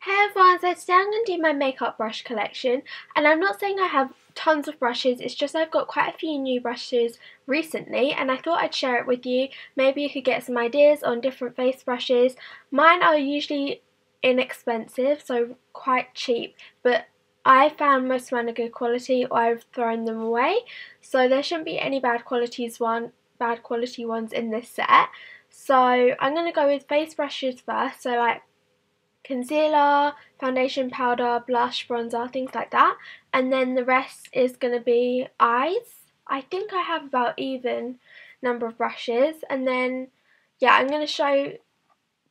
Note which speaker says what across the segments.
Speaker 1: Hey everyone, so today I'm going to do my makeup brush collection, and I'm not saying I have tons of brushes, it's just I've got quite a few new brushes recently and I thought I'd share it with you. Maybe you could get some ideas on different face brushes. Mine are usually inexpensive, so quite cheap, but I found most of mine are good quality or I've thrown them away, so there shouldn't be any bad quality ones in this set. So I'm going to go with face brushes first, so like concealer, foundation, powder, blush, bronzer, things like that. And then the rest is going to be eyes. I think I have about even number of brushes. And then, yeah, I'm going to show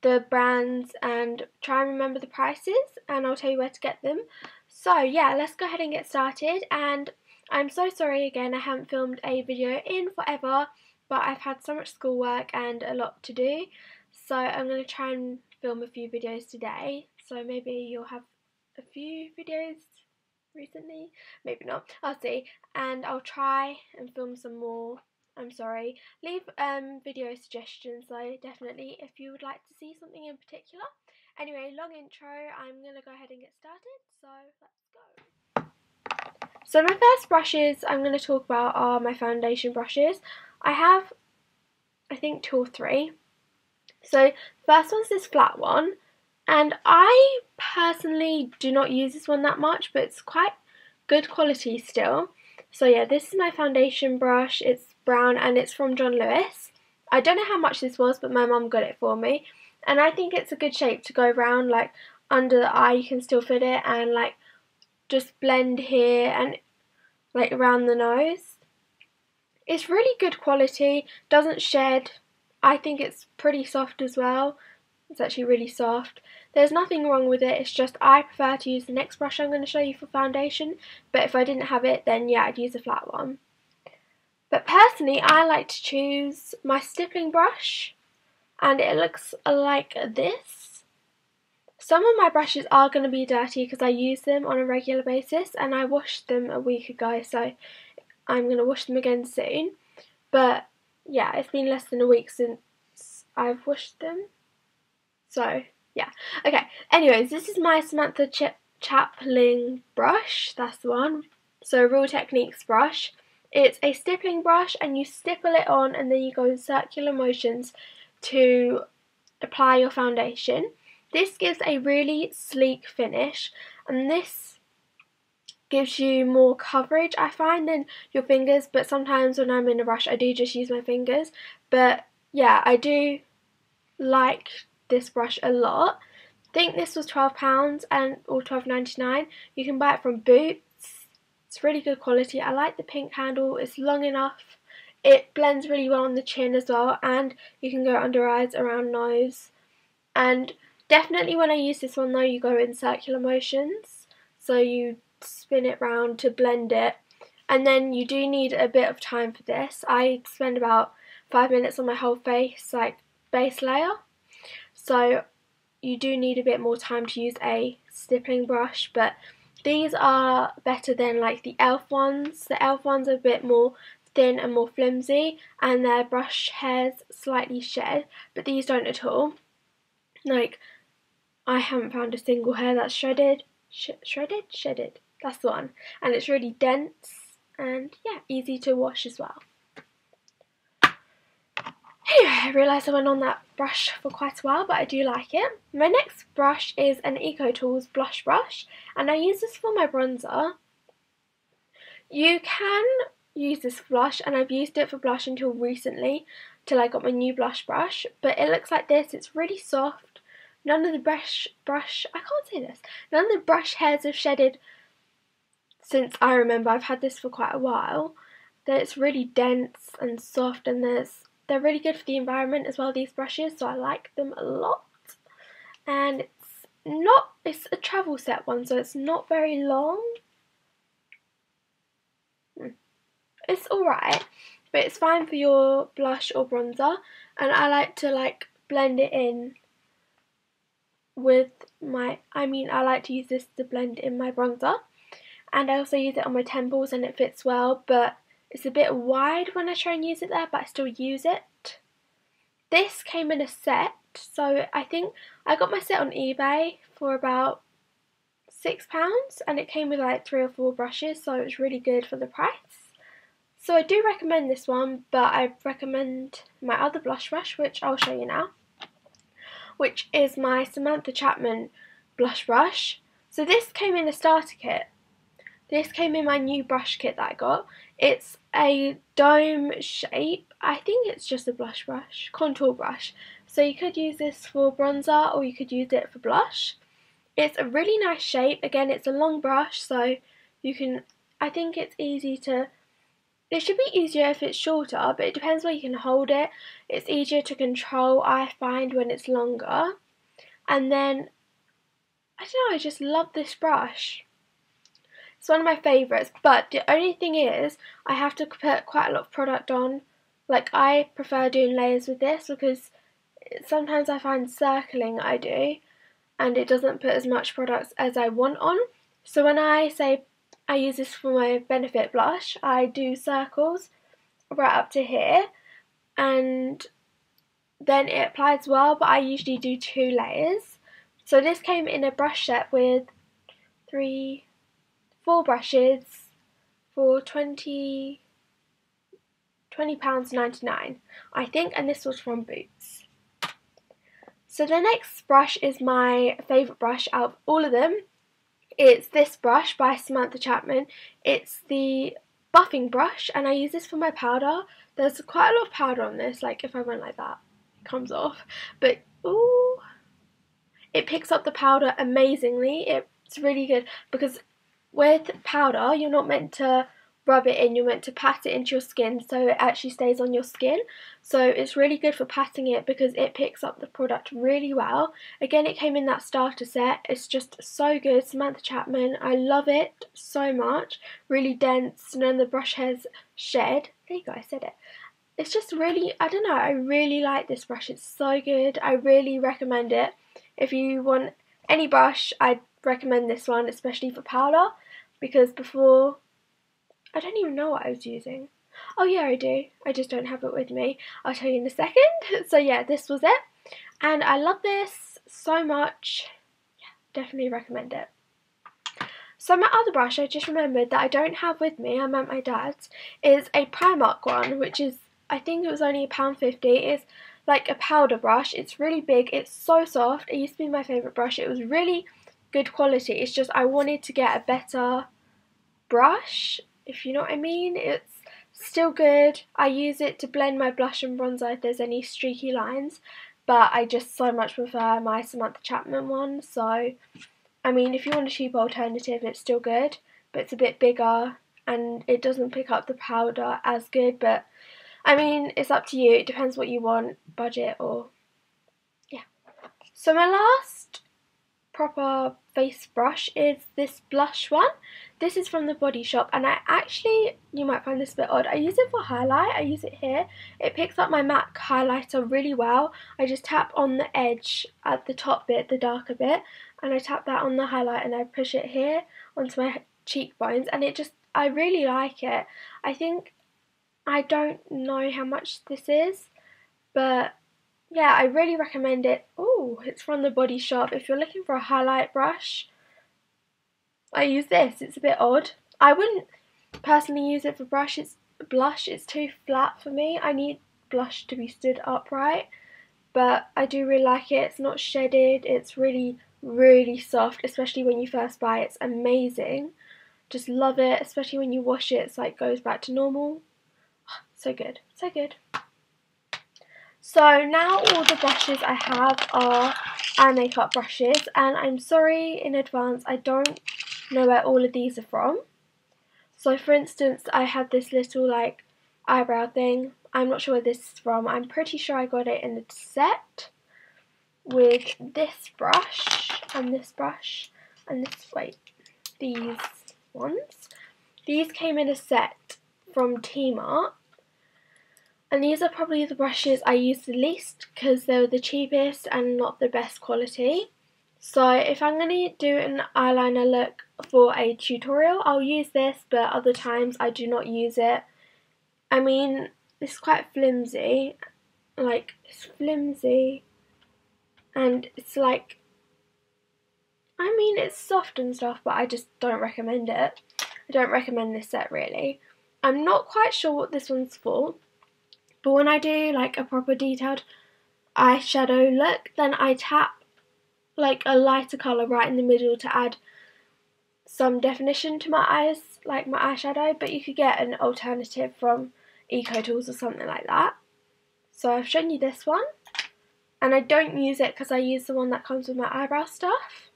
Speaker 1: the brands and try and remember the prices, and I'll tell you where to get them. So, yeah, let's go ahead and get started. And I'm so sorry again, I haven't filmed a video in forever, but I've had so much schoolwork and a lot to do. So I'm going to try and film a few videos today. So maybe you'll have a few videos recently, maybe not, I'll see. And I'll try and film some more. I'm sorry. Leave video suggestions though, definitely, if you would like to see something in particular. Anyway, long intro, I'm going to go ahead and get started, so let's go. So my first brushes I'm going to talk about are my foundation brushes. I have, I think, 2 or 3. So the first one's this flat one, and I personally do not use this one that much, but it's quite good quality still. So yeah, this is my foundation brush. It's brown and it's from John Lewis. I don't know how much this was, but my mum got it for me, and I think it's a good shape to go around, like under the eye you can still fit it, and like just blend here and like around the nose. It's really good quality, doesn't shed. I think it's pretty soft as well. It's actually really soft. There's nothing wrong with it, it's just I prefer to use the next brush I'm going to show you for foundation, but if I didn't have it, then yeah, I'd use a flat one. But personally, I like to choose my stippling brush, and it looks like this. Some of my brushes are going to be dirty because I use them on a regular basis, and I washed them a week ago, so I'm going to wash them again soon. But yeah, it's been less than a week since I've washed them. So yeah, okay. Anyways, this is my Samantha Chapling brush. That's the one. So Real Techniques brush. It's a stippling brush, and you stipple it on, and then you go in circular motions to apply your foundation. This gives a really sleek finish, and this gives you more coverage, I find, than your fingers, but sometimes when I'm in a rush I do just use my fingers. But yeah, I do like this brush a lot. I think this was £12 or £12.99. You can buy it from Boots. It's really good quality. I like the pink handle, it's long enough. It blends really well on the chin as well, and you can go under eyes, around nose. And definitely when I use this one though, you go in circular motions. So you spin it round to blend it. And then you do need a bit of time for this. I spend about 5 minutes on my whole face, like base layer. So you do need a bit more time to use a stippling brush, but these are better than like the e.l.f. ones. The e.l.f. ones are a bit more thin and more flimsy, and their brush hairs slightly shed, but these don't at all. Like, I haven't found a single hair that's shredded. Shedded. That's the one. And it's really dense and yeah, easy to wash as well. Anyway, I realised I went on that brush for quite a while, but I do like it. My next brush is an EcoTools blush brush, and I use this for my bronzer. You can use this blush, and I've used it for blush until recently, till I got my new blush brush, but it looks like this. It's really soft. None of the none of the brush hairs have shedded since I remember. I've had this for quite a while. That it's really dense and soft, and they're really good for the environment as well, these brushes, so I like them a lot. And it's a travel set one, so it's not very long. It's alright, but it's fine for your blush or bronzer, and I like to blend it in with I like to use this to blend in my bronzer, and I also use it on my temples and it fits well, but it's a bit wide when I try and use it there, but I still use it. This came in a set, So I think I got my set on eBay for about £6, and it came with like 3 or 4 brushes, so it was really good for the price. So I do recommend this one, but I recommend my other blush brush, which I'll show you now, which is my Samantha Chapman blush brush. So this came in a starter kit. This came in my new brush kit that I got. It's a dome shape. I think it's just a blush brush, contour brush. So you could use this for bronzer or you could use it for blush. It's a really nice shape. Again, it's a long brush, so you can, I think it's easy to, it should be easier if it's shorter, but it depends where you can hold it. It's easier to control, I find, when it's longer. And then, I don't know, I just love this brush. It's one of my favourites, but the only thing is I have to put quite a lot of product on. Like, I prefer doing layers with this because sometimes I find circling I do and it doesn't put as much product as I want on. So when I say I use this for my Benefit blush, I do circles right up to here and then it applies well, but I usually do 2 layers. So this came in a brush set with 4 brushes for £20.99 I think, and this was from Boots. So the next brush is my favourite brush out of all of them. It's this brush by Samantha Chapman. It's the buffing brush, and I use this for my powder. There's quite a lot of powder on this, like if I went like that, it comes off. But, ooh, it picks up the powder amazingly. It's really good because with powder, you're not meant to rub it in, you're meant to pat it into your skin so it actually stays on your skin. So it's really good for patting it because it picks up the product really well. Again, it came in that starter set. It's just so good. Samantha Chapman, I love it so much. Really dense, none of the brush hairs shed. There you go, I said it. It's just really, I don't know, I really like this brush. It's so good. I really recommend it. If you want any brush, I'd recommend this one, especially for powder, because before, I don't even know what I was using. Oh yeah, I do. I just don't have it with me. I'll tell you in a second. So yeah, this was it. And I love this so much. Yeah, definitely recommend it. So my other brush, I just remembered that I don't have with me, I'm at my dad's, is a Primark one, which is, I think it was only £1.50. It's like a powder brush. It's really big. It's so soft. It used to be my favourite brush. It was really good quality. It's just I wanted to get a better brush, if you know what I mean. It's still good. I use it to blend my blush and bronzer if there's any streaky lines, but I just so much prefer my Samantha Chapman one. So I mean, if you want a cheap alternative, it's still good, but it's a bit bigger and it doesn't pick up the powder as good. But I mean, it's up to you. It depends what you want, budget or yeah. So my last proper face brush is this blush one. This is from the Body Shop, and I actually, you might find this a bit odd, I use it for highlight. I use it here. It picks up my MAC highlighter really well. I just tap on the edge at the top bit, the darker bit, and I tap that on the highlight and I push it here onto my cheekbones, and it just, I really like it. I think, I don't know how much this is, but yeah, I really recommend it. Oh, it's from the Body Shop. If you're looking for a highlight brush, I use this. It's a bit odd. I wouldn't personally use it for blush. It's too flat for me. I need blush to be stood upright, but I do really like it. It's not shedded. It's really, really soft, especially when you first buy it. It's amazing. Just love it, especially when you wash it. It's like goes back to normal. So good, so good. So now all the brushes I have are eye makeup brushes, and I'm sorry in advance, I don't know where all of these are from. So for instance, I have this little like eyebrow thing. I'm not sure where this is from. I'm pretty sure I got it in a set with this brush and this brush and this, wait, these ones. These came in a set from Techinques+More. And these are probably the brushes I use the least because they were the cheapest and not the best quality. So if I'm going to do an eyeliner look for a tutorial, I'll use this, but other times I do not use it. I mean, it's quite flimsy. Like, it's flimsy. and it's like, I mean, it's soft and stuff, but I just don't recommend it. I don't recommend this set really. I'm not quite sure what this one's for, but when I do like a proper detailed eyeshadow look, then I tap like a lighter colour right in the middle to add some definition to my eyes, like my eyeshadow, but you could get an alternative from Eco Tools or something like that. So I've shown you this one, and I don't use it because I use the one that comes with my eyebrow stuff.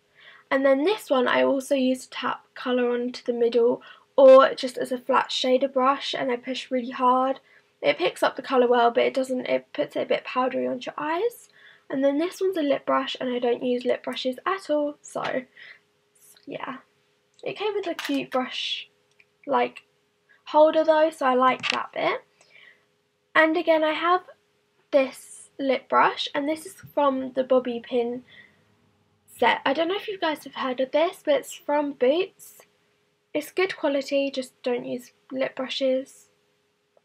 Speaker 1: And then this one I also use to tap colour onto the middle, or just as a flat shader brush, and I push really hard. It picks up the colour well, but it puts it a bit powdery onto your eyes. And then this one's a lip brush, and I don't use lip brushes at all, so yeah. It came with a cute brush like holder though, so I like that bit. And again, I have this lip brush, and this is from the bobby pin set. I don't know if you guys have heard of this, but it's from Boots. It's good quality, just don't use lip brushes.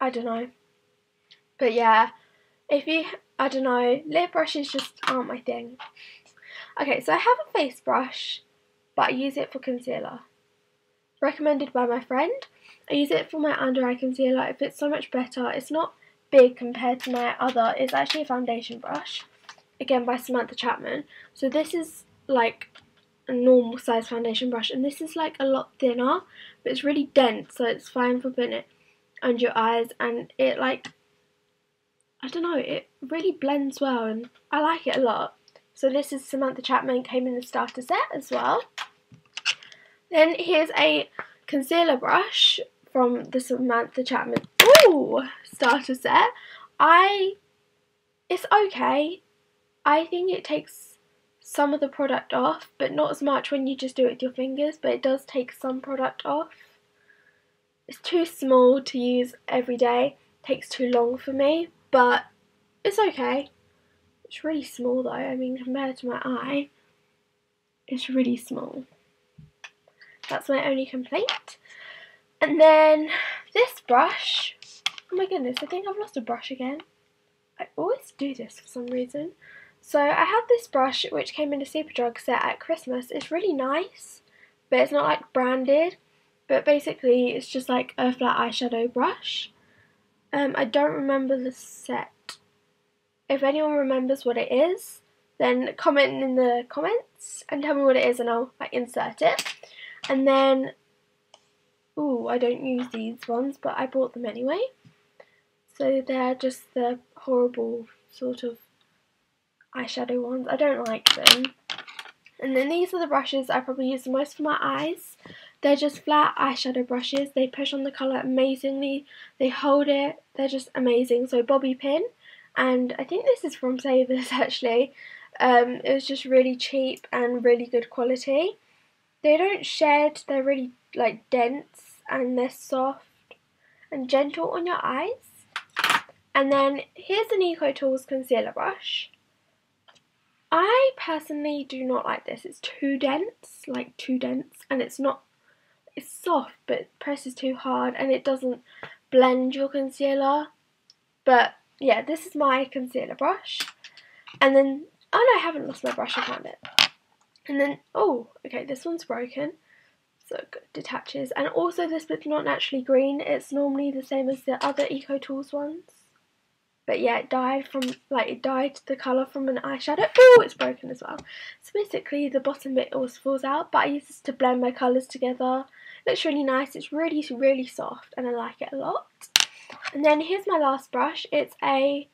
Speaker 1: I don't know. But yeah, I don't know, lip brushes just aren't my thing. Okay, so I have a face brush, but I use it for concealer. Recommended by my friend. I use it for my under eye concealer. It fits so much better. It's not big compared to my other. It's actually a foundation brush. Again, by Samantha Chapman. So this is like a normal size foundation brush, and this is like a lot thinner, but it's really dense, so it's fine for putting it under your eyes, and it like, I don't know, it really blends well, and I like it a lot. So this is Samantha Chapman, came in the starter set as well. Then here's a concealer brush from the Samantha Chapman starter set. It's okay. I think it takes some of the product off, but not as much when you just do it with your fingers, but it does take some product off. It's too small to use every day. It takes too long for me, but it's okay. It's really small though. I mean, compared to my eye, it's really small. That's my only complaint. And then this brush, oh my goodness, I think I've lost a brush again. I always do this for some reason. So I have this brush which came in a Superdrug set at Christmas. It's really nice, but it's not like branded. But basically it's just like a flat eyeshadow brush. I don't remember the set. If anyone remembers what it is, then comment in the comments and tell me what it is, and I'll like insert it. And then, I don't use these ones, but I bought them anyway. So they're just the horrible sort of eyeshadow ones. I don't like them. And then these are the brushes I probably use the most for my eyes. They're just flat eyeshadow brushes. They push on the colour amazingly. They hold it. They're just amazing. So bobby pin. And I think this is from Savers actually. It was just really cheap and really good quality. They don't shed, they're really like dense, and they're soft and gentle on your eyes. And then here's an Eco Tools concealer brush. I personally do not like this. It's too dense, and it's soft, but it presses too hard and it doesn't blend your concealer. But yeah, this is my concealer brush. And then, oh no, I haven't lost my brush, I found it. And then, okay, this one's broken, so it detaches. And also this bit's not naturally green, it's normally the same as the other Eco Tools ones. But yeah, it dyed the colour from an eyeshadow. It's broken as well. So basically the bottom bit always falls out, but I use this to blend my colours together. It looks really nice, it's really, really soft, and I like it a lot. And then here's my last brush. It's a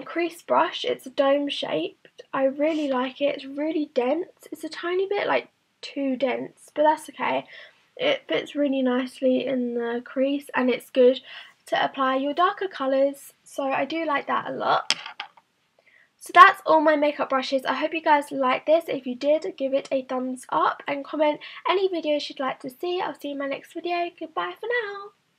Speaker 1: crease brush. It's a dome shaped. I really like it. It's really dense. It's a tiny bit like too dense, but that's okay. It fits really nicely in the crease, and it's good to apply your darker colours, so I do like that a lot. So that's all my makeup brushes. I hope you guys liked this. If you did, give it a thumbs up and comment any videos you'd like to see. I'll see you in my next video. Goodbye for now.